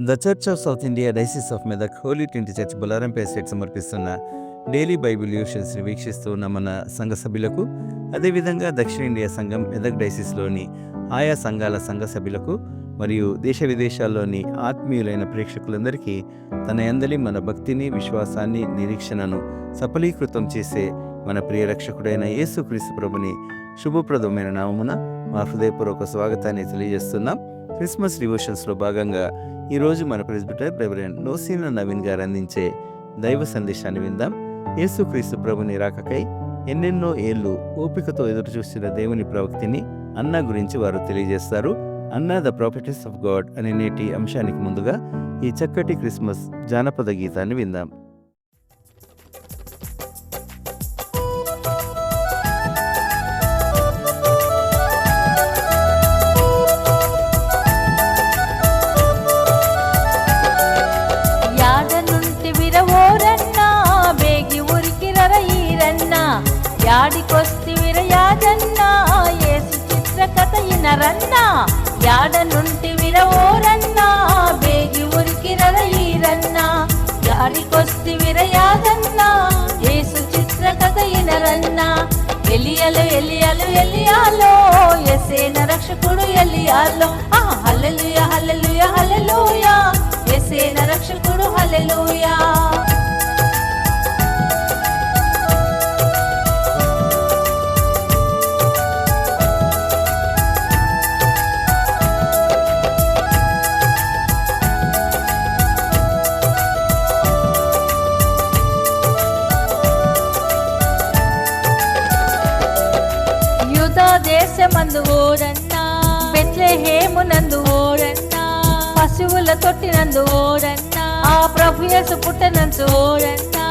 The Church of South India diocese of Medak Holy Trinity Church Bolarampet state సమర్పిస్తున్న daily Bible యూషన్స్ని వీక్షిస్తూ ఉన్న మన సంఘ సభ్యులకు, అదేవిధంగా దక్షిణ ఇండియా సంఘం మెదక్ డైసిస్లోని ఆయా సంఘాల సంఘ సభ్యులకు మరియు దేశ విదేశాల్లోని ఆత్మీయులైన ప్రేక్షకులందరికీ తన యందలి మన భక్తిని, విశ్వాసాన్ని, నిరీక్షణను సఫలీకృతం చేసే మన ప్రియ రక్షకుడైన యేసుక్రీస్తు ప్రభుని శుభప్రదమైన నామమున మా హృదయపూర్వక స్వాగతాన్ని తెలియజేస్తున్నాం. క్రిస్మస్ డివోషన్స్లో భాగంగా ఈరోజు మన ప్రెస్బిటర్ రెవరెండ్ నోసీనా నవీన్ గారు అందించే దైవ సందేశాన్ని విందాం. యేసుక్రీస్తు ప్రభుని రాకకై ఎన్నెన్నో ఏళ్ళు ఓపికతో ఎదురుచూసిన దేవుని ప్రవక్తిని అన్నా గురించి వారు తెలియజేస్తారు. అన్నా ద ప్రాఫెటెస్ ఆఫ్ గాడ్ అనే నేటి అంశానికి ముందుగా ఈ చక్కటి క్రిస్మస్ జానపద గీతాన్ని విందాం. యాడికొస్తివిర యాదన్నా యేసు చిత్ర కథ ఇనరన్నా, యాడ నుంటివిర ఓరన్నా బేగి ఉరికిరర ఈరన్నా, యాడికొస్తివిర యాదన్నా యేసు చిత్ర కథ ఇనరన్నా. ఎలియలు ఎలియలు ఎలియాలో యేసేన రక్షకుడు ఎలియాలో, హల్లెలూయా హల్లెలూయా హల్లెలూయా యేసేన రక్షకుడు హల్లెలూయా. దేశమందు ఓరన్నా, బెత్లెహేమునందు ఓరన్నా, పశువుల తొట్టినందు ఓరన్నా, ఆ ప్రభు యేసు పుట్టనందు ఓరన్నా.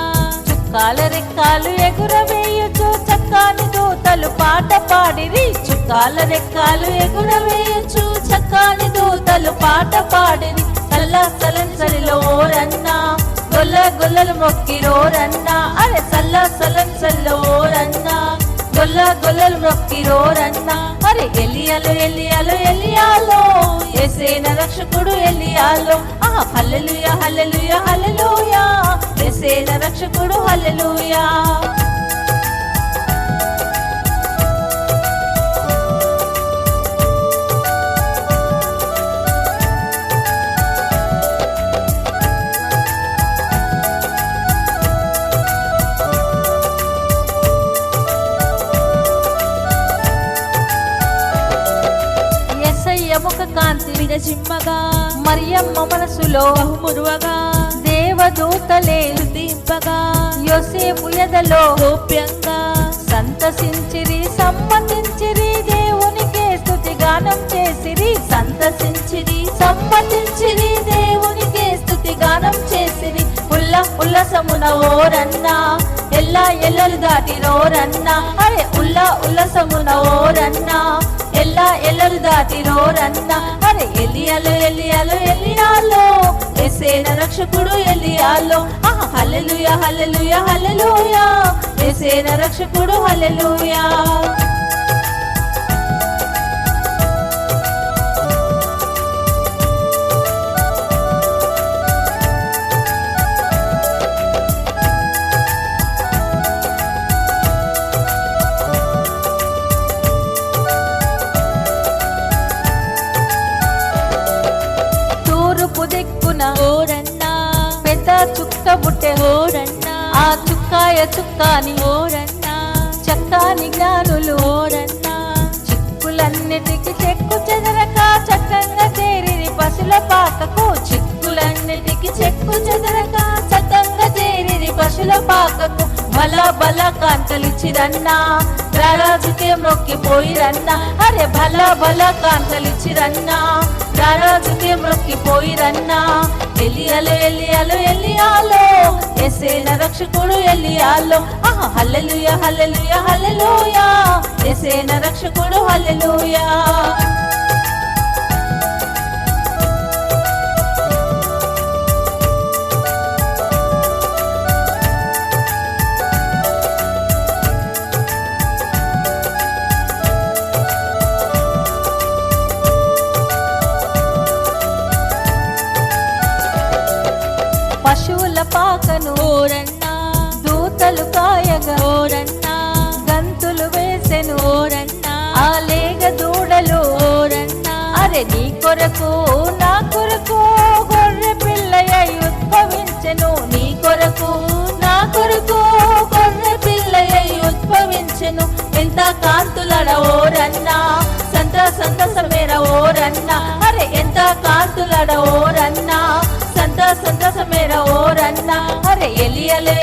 చుక్కాల రెక్కాలు ఎగురవేయొచ్చు చక్కాని దూతలు పాట పాడిరి, చుక్కాల రెక్కాలు ఎగురవేయొచ్చు చక్కాని దూతలు పాట పాడిరి. సల్లాసలంసలిలో ఓరన్నా, గొల్ల గొల్లలు మొక్కిరోరన్నా, అరే సల్లాసలంసలిలో ఓరన్నా, గొల్ల గొల్లలు మొక్కిరోరన్నా. అరే ఎలియాలో ఎలియాలో ఎలియాలో యేసేన రక్షకుడు ఎలియాలో, హల్లెలూయా హల్లెలూయా హల్లెలూయా యేసేన రక్షకుడు హల్లెలూయా. ముఖ కాంతి విరజిమ్మగా, మరియమ్మ మనసులో బహుమురువగా, దేవదూతలే దింపగా, యోసేపు ఎదలో గోప్యంగా సంతసించిరి సమ్మతించిరి, దేవునికే స్తుతి గానం చేసిరి, సంతసించిరి సమ్మతించిరి, దేవునికే స్తుతి గానం చేసిరి. ఉల్లసమున ఓరన్నా, ఎల్లా ఎల్లలు దాటిరోరన్నా, అరే ఉల్లసమున ఓరన్నా, ఎల్లా ఎల్లలు దాటిరోరన్నా. అరే ఎలియాలో ఎలియాలో ఎలియాలో యేసేన రక్షకుడు ఎలియాలో, హల్లెలూయా హల్లెలూయా హల్లెలూయా యేసేన రక్షకుడు హల్లెలూయా. దిక్కున ఓరన్నా, పెద్ద చుక్క బుట్టె ఓరన్నా, ఆ చుక్కాయ చుక్కాని ఓరన్నా, చక్కాని జ్ఞానులు ఓరన్నా. చిక్కులన్నిటికి చెక్కు చెదరక చక్కంగా చేరిరి పశుల పాకకు, చిక్కులన్నిటికి చెక్కు చెదరక చక్కంగా చేరిరి పశుల పాకకు. బల బల కాంతలిచ్చిరన్నా, రారాజుకే మొక్కిపోయిరన్నా, అరే బల బల కాంతలిచ్చిరన్నా, రారాజుకే మొక్కిపోయిరన్నా. ఎలియాలో ఎలియాలో ఎలియాలో యేసేన రక్షకుడు ఎలియాలో, హల్లెలూయా హల్లెలూయా హల్లెలూయా యేసేన రక్షకుడు హల్లెలూయా. బాగుల పాకను ఓరన్నా దూతలు కాయగా ఓరన్నా గంతులు వేసెను ఓరన్నా ఆ లేగ దూడలు ఓరన్నా అరే నీ కొరకు నా కొరకు గొర్రె పిల్లయ్య ఉద్భవించెను నీ కొరకు నా కొరకు గొర్రె పిల్లయ్య ఉద్భవించెను ఎంత కాంతులడ ఓరన్నా సంతసమేర ఓరన్నా అరే ఎంత కాంతులడ ఓరన్నా సంతసమేర ఓరన్నా అరే ఎలియాలో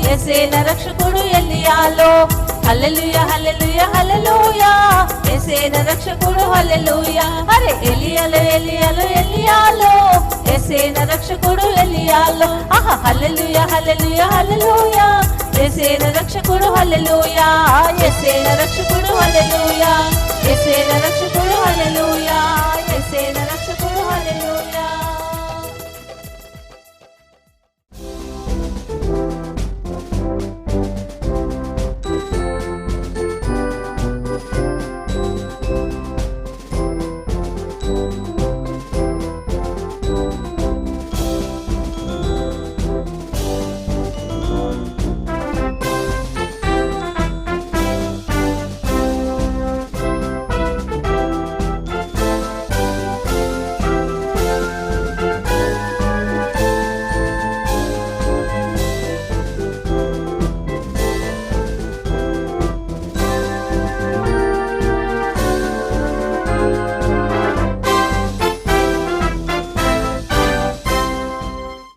యేసేన రక్షకుడు ఎలియాలో హల్లెలూయా హల్లెలూయా హల్లెలూయా యేసేన రక్షకుడు హల్లెలూయా అరే ఎలియాలో యేసేన రక్షకుడు ఎలియాలో ఆహా హల్లెలూయా హల్లెలూయా హల్లెలూయా యేసేన రక్షకుడు హల్లెలూయా యేసేన రక్షకుడు హల్లెలూయా యేసేన రక్షకుడు హల్లెలూయా యేసేన రక్షకుడు హల్లెలూయా.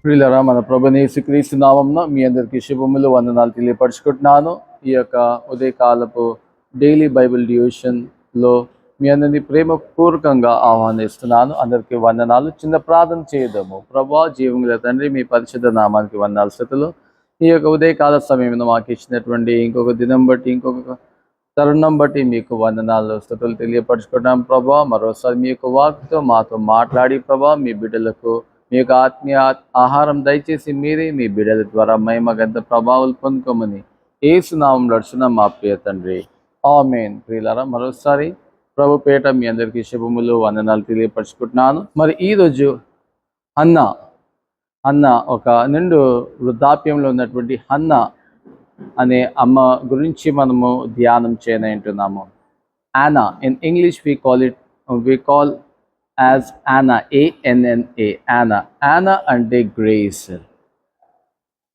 ప్రియులారా, మన ప్రభువైన యేసుక్రీస్తు నామమున మీ అందరికీ శుభములు వందనాలు తెలియపరుచుకుంటున్నాను. ఈ యొక్క ఉదయకాలపు డైలీ బైబిల్ డివోషన్లో మీ అందరినీ ప్రేమపూర్వకంగా ఆహ్వానిస్తున్నాను. అందరికీ వందనాలు. చిన్న ప్రార్థన చేద్దాము. ప్రభువా, జీవముల తండ్రి, మీ పరిశుద్ధ నామానికి వందనాలు. స్థుతులు. ఈ యొక్క ఉదయకాల సమయంలో మాకు ఇచ్చినటువంటి ఇంకొక దినం బట్టి, ఇంకొక తరుణం బట్టి మీకు వందనాలు, స్థుతులు తెలియపరుచుకుంటున్నాం. ప్రభువా, మరోసారి మీ యొక్క వాక్తో మాతో మాట్లాడి ప్రభువా, మీ బిడ్డలకు మీ యొక్క ఆత్మీయ ఆహారం దయచేసి మీరే మీ బిడ్డల ద్వారా మహిమ గంత ప్రభావాలు పొందుకోమని యేసు నామములో అడుగుచున్నాం మా ప్రియ తండ్రి, ఆమేన్. ప్రియులారా, మరోసారి ప్రభు పేట మీ అందరికీ శుభములు వందనాలు తెలియపరుచుకుంటున్నాను. మరి ఈరోజు అన్న ఒక నిండు వృద్ధాప్యంలో ఉన్నటువంటి హన్న అనే అమ్మ గురించి మనము ధ్యానం చేయనంటున్నాము. యానా, in English we call as Anna, A-N-N-A, Anna. Anna అంటే గ్రేస్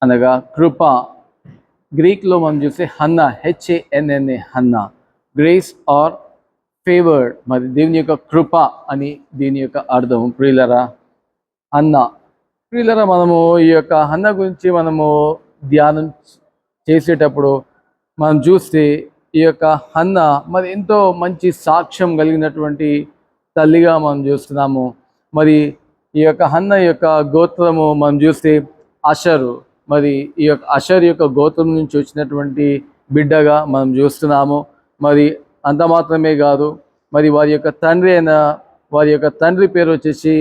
అనగా కృప. గ్రీక్లో మనం చూస్తే Hannah, H-A-N-N-A, Hannah, grace or favoured. మరి దేవుని యొక్క కృప అని దీని యొక్క అర్థం. ప్రియులరా, ప్రియులరా, మనము ఈ యొక్క హన్న గురించి మనము ధ్యానం చేసేటప్పుడు మనం చూస్తే ఈ యొక్క హన్న మరి ఎంతో మంచి సాక్ష్యం కలిగినటువంటి తల్లిగా మనం చూస్తున్నాము. మరి ఈ యొక్క హన్న యొక్క గోత్రము మనం చూస్తే అషరు. మరి ఈ యొక్క అషర్ యొక్క గోత్రం నుంచి వచ్చినటువంటి బిడ్డగా మనం చూస్తున్నాము. మరి అంత మాత్రమే కాదు, మరి వారి యొక్క తండ్రి పేరు వచ్చేసి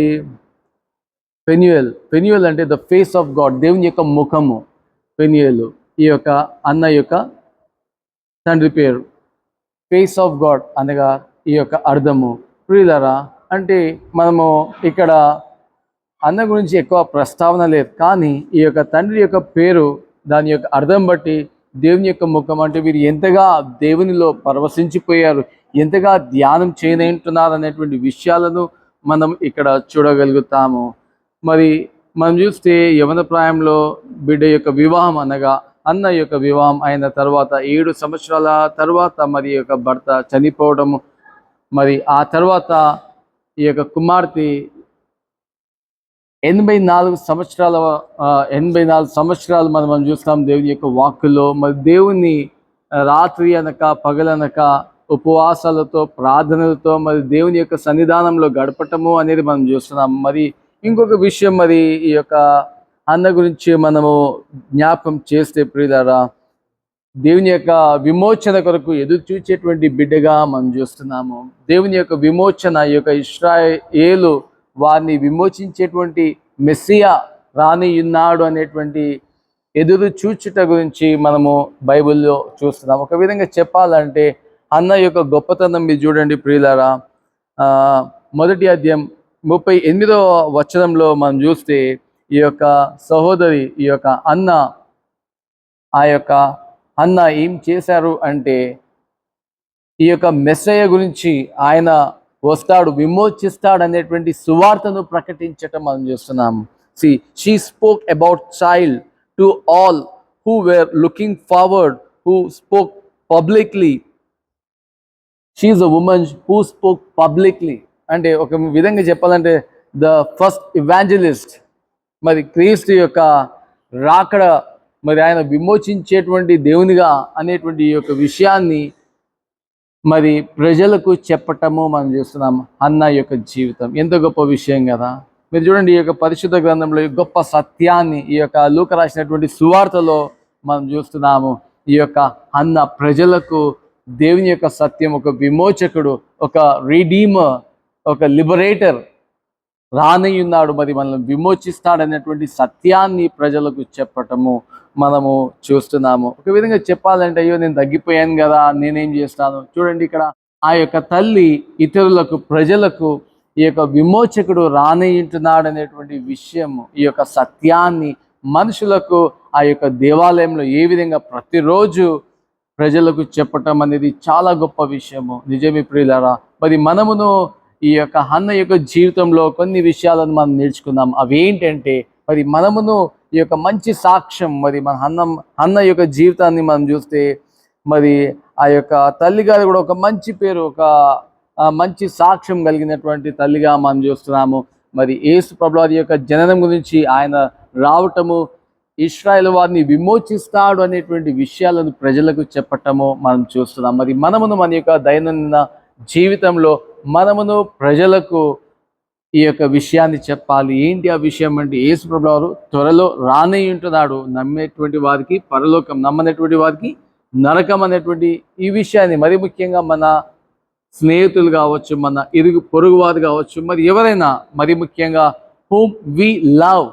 పెన్యుయల్ అంటే ద ఫేస్ ఆఫ్ గాడ్, దేవుని యొక్క ముఖము పెన్యుయల్. ఈ యొక్క అన్న యొక్క తండ్రి పేరు ఫేస్ ఆఫ్ గాడ్ అనగా ఈ యొక్క అర్థము. ప్రియులరా, అంటే మనము ఇక్కడ అన్న గురించి ఎక్కువ ప్రస్తావన లేదు, కానీ ఈ యొక్క తండ్రి యొక్క పేరు, దాని యొక్క అర్థం బట్టి దేవుని యొక్క ముఖం అంటే వీరు ఎంతగా దేవునిలో పరవశించిపోయారు, ఎంతగా ధ్యానం చేయనంటున్నారు అనేటువంటి విషయాలను మనం ఇక్కడ చూడగలుగుతాము. మరి మనం చూస్తే యవన ప్రాయంలో బిడ్డ యొక్క వివాహం అనగా అన్న యొక్క వివాహం అయిన తర్వాత 7 సంవత్సరాల తర్వాత మరి యొక్క భర్త చనిపోవడము, మరి ఆ తర్వాత ఈ యొక్క కుమార్తె 84 సంవత్సరాలు మనం చూస్తాం దేవుని యొక్క వాక్కులో. మరి దేవుని రాత్రి అనక పగలనక ఉపవాసాలతో ప్రార్థనలతో మరి దేవుని యొక్క సన్నిధానంలో గడపటము అనేది మనం చూస్తున్నాం. మరి ఇంకొక విషయం, మరి ఈ యొక్క అన్న గురించి మనము జ్ఞాపకం చేస్తే ప్రియులారా, దేవుని యొక్క విమోచన కొరకు ఎదురు చూచేటువంటి బిడ్డగా మనం చూస్తున్నాము. దేవుని యొక్క విమోచన, ఈ యొక్క ఇశ్రాయేలు వారిని విమోచించేటువంటి మెస్సియా రానియున్నాడు అనేటువంటి ఎదురు చూచుట గురించి మనము బైబిల్లో చూస్తున్నాం. ఒక విధంగా చెప్పాలంటే అన్న యొక్క గొప్పతనం మీరు చూడండి ప్రియులారా. మొదటి అధ్యాయం 38వ వచనంలో మనం చూస్తే ఈ యొక్క సహోదరి, ఈ యొక్క అన్న, ఆ యొక్క అన్న ఏం చేశారు అంటే ఈ యొక్క మెస్సయ్య గురించి ఆయన వస్తాడు, విమోచిస్తాడు అనేటువంటి సువార్తను ప్రకటించటం మనం చూస్తున్నాం. She spoke about child to all who were looking forward, who spoke publicly. She is a woman who spoke publicly. అంటే ఒక విధంగా చెప్పాలంటే ద ఫస్ట్ ఇవాంజలిస్ట్. మరి క్రీస్తు యొక్క రాకడ, మరి ఆయన విమోచించేటువంటి దేవునిగా అనేటువంటి ఈ యొక్క విషయాన్ని మరి ప్రజలకు చెప్పటము మనం చూస్తున్నాం. అన్న యొక్క జీవితం ఎంత గొప్ప విషయం కదా. మీరు చూడండి, ఈ యొక్క పరిశుద్ధ గ్రంథంలో ఈ గొప్ప సత్యాన్ని ఈ యొక్క లూకా రాసినటువంటి సువార్తలో మనం చూస్తున్నాము. ఈ యొక్క అన్న ప్రజలకు దేవుని యొక్క సత్యం, ఒక విమోచకుడు, ఒక రిడీమర్, ఒక లిబరేటర్ రానయ్యున్నాడు, మరి మనల్ని విమోచిస్తాడనేటువంటి సత్యాన్ని ప్రజలకు చెప్పటము మనము చూస్తున్నాము. ఒక విధంగా చెప్పాలంటే, అయ్యో నేను తగ్గిపోయాను కదా, నేనేం చేస్తాను. చూడండి, ఇక్కడ ఆ యొక్క తల్లి ఇతరులకు, ప్రజలకు ఈ యొక్క విమోచకుడు రానయ్యుంటున్నాడు అనేటువంటి విషయము, ఈ యొక్క సత్యాన్ని మనుషులకు ఆ యొక్క దేవాలయంలో ఏ విధంగా ప్రతిరోజు ప్రజలకు చెప్పటం అనేది చాలా గొప్ప విషయము. నిజమే ప్రియులారా. మరి మనమును ఈ యొక్క హన్న యొక్క జీవితంలో కొన్ని విషయాలను మనం నేర్చుకుందాం. అవి ఏంటంటే, మరి మనమును ఈ యొక్క మంచి సాక్ష్యం, మరి మన హన్న యొక్క జీవితాన్ని మనం చూస్తే, మరి ఆ యొక్క తల్లిగారు కూడా ఒక మంచి పేరు, ఒక మంచి సాక్ష్యం కలిగినటువంటి తల్లిగా మనం చూస్తున్నాము. మరి యేసు ప్రభువారి యొక్క జననం గురించి, ఆయన రావటము, ఇశ్రాయేలు వారిని విమోచిస్తాడు అనేటువంటి విషయాలను ప్రజలకు చెప్పటము మనం చూస్తున్నాం. మరి మనమును మన యొక్క దైనందిన జీవితంలో మనమును ప్రజలకు ఈ యొక్క విషయాన్ని చెప్పాలి. ఏంటి ఆ విషయం అంటే, యేసు ప్రభువారు త్వరలో రానయ్యుంటున్నాడు, నమ్మేటువంటి వారికి పరలోకం, నమ్మనటువంటి వారికి నరకం అనేటువంటి ఈ విషయాన్ని మరి ముఖ్యంగా మన స్నేహితులు కావచ్చు, మన ఇరుగు పొరుగు వారు కావచ్చు, మరి ఎవరైనా మరి ముఖ్యంగా హూమ్ వి లవ్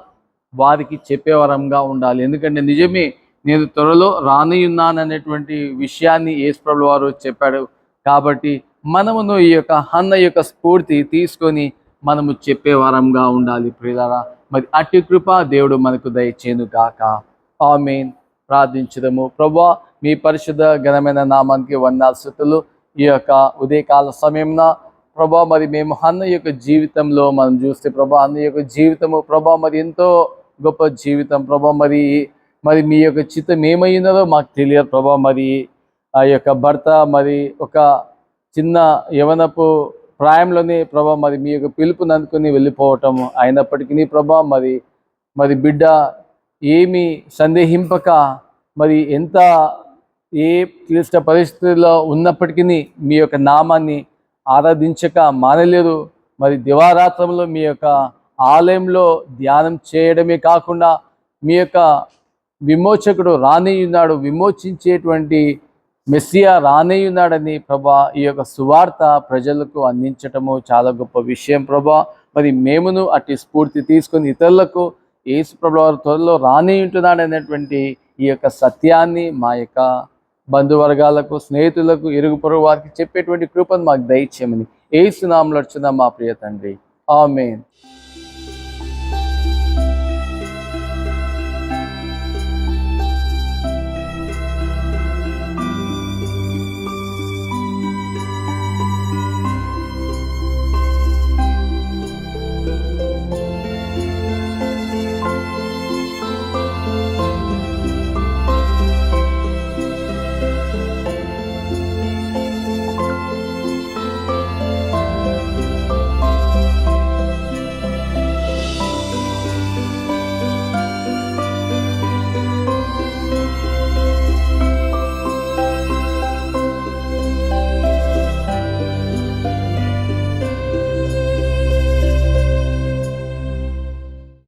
వారికి చెప్పేవరంగా ఉండాలి. ఎందుకంటే నిజమే, నేను త్వరలో రానయ్యున్నాను అనేటువంటి విషయాన్ని యేసు ప్రభువారు చెప్పాడు. కాబట్టి మనమును ఈ యొక్క హన్న యొక్క స్ఫూర్తి తీసుకొని మనము చెప్పేవారంగా ఉండాలి ప్రియులారా. మరి అట్టి కృప దేవుడు మనకు దయచేయును గాక. ఆమేన్. ప్రార్థించుదాము. ప్రభువా, మీ పరిశుద్ధ ఘనమైన నామానికి వందనాలు స్తుతులు. ఈ యొక్క ఉదయకాల సమయంలో ప్రభువా, మరి మేము అన్న యొక్క జీవితంలో మనం చూస్తే ప్రభువా, అన్న యొక్క జీవితము ప్రభువా మరి ఎంతో గొప్ప జీవితం ప్రభువా. మరి మీ యొక్క చిత్తం ఏమైందో మాకు తెలియదు ప్రభువా. మరి ఆ యొక్క భర్త మరి ఒక చిన్న యవనపు ప్రాయంలోనే ప్రభా మరి మీ యొక్క పిలుపుని అందుకుని వెళ్ళిపోవటము, అయినప్పటికీ ప్రభా మరి బిడ్డ ఏమి సందేహింపక, మరి ఎంత ఏ క్లిష్ట పరిస్థితుల్లో ఉన్నప్పటికీ మీ యొక్క నామాన్ని ఆరాధించక మానలేదు. మరి దివారాత్రంలో మీ యొక్క ఆలయంలో ధ్యానం చేయడమే కాకుండా మీ యొక్క విమోచకుడు రానయ్యున్నాడు, విమోచించేటువంటి మెస్సియా రానయ్యున్నాడని ప్రభా ఈ యొక్క సువార్త ప్రజలకు అందించటము చాలా గొప్ప విషయం ప్రభా. మరి మేమును అట్టి స్ఫూర్తి తీసుకొని ఇతరులకు యేసు ప్రభువారు త్వరలో రానయ్యుంటున్నాడు అనేటువంటి ఈ యొక్క సత్యాన్ని మా యొక్క బంధువర్గాలకు, స్నేహితులకు, ఇరుగు పొరుగు వారికి చెప్పేటువంటి కృపను మాకు దయచేయమని యేసు నామములో అర్చుదాం మా ప్రియ తండ్రి. ఆమేన్.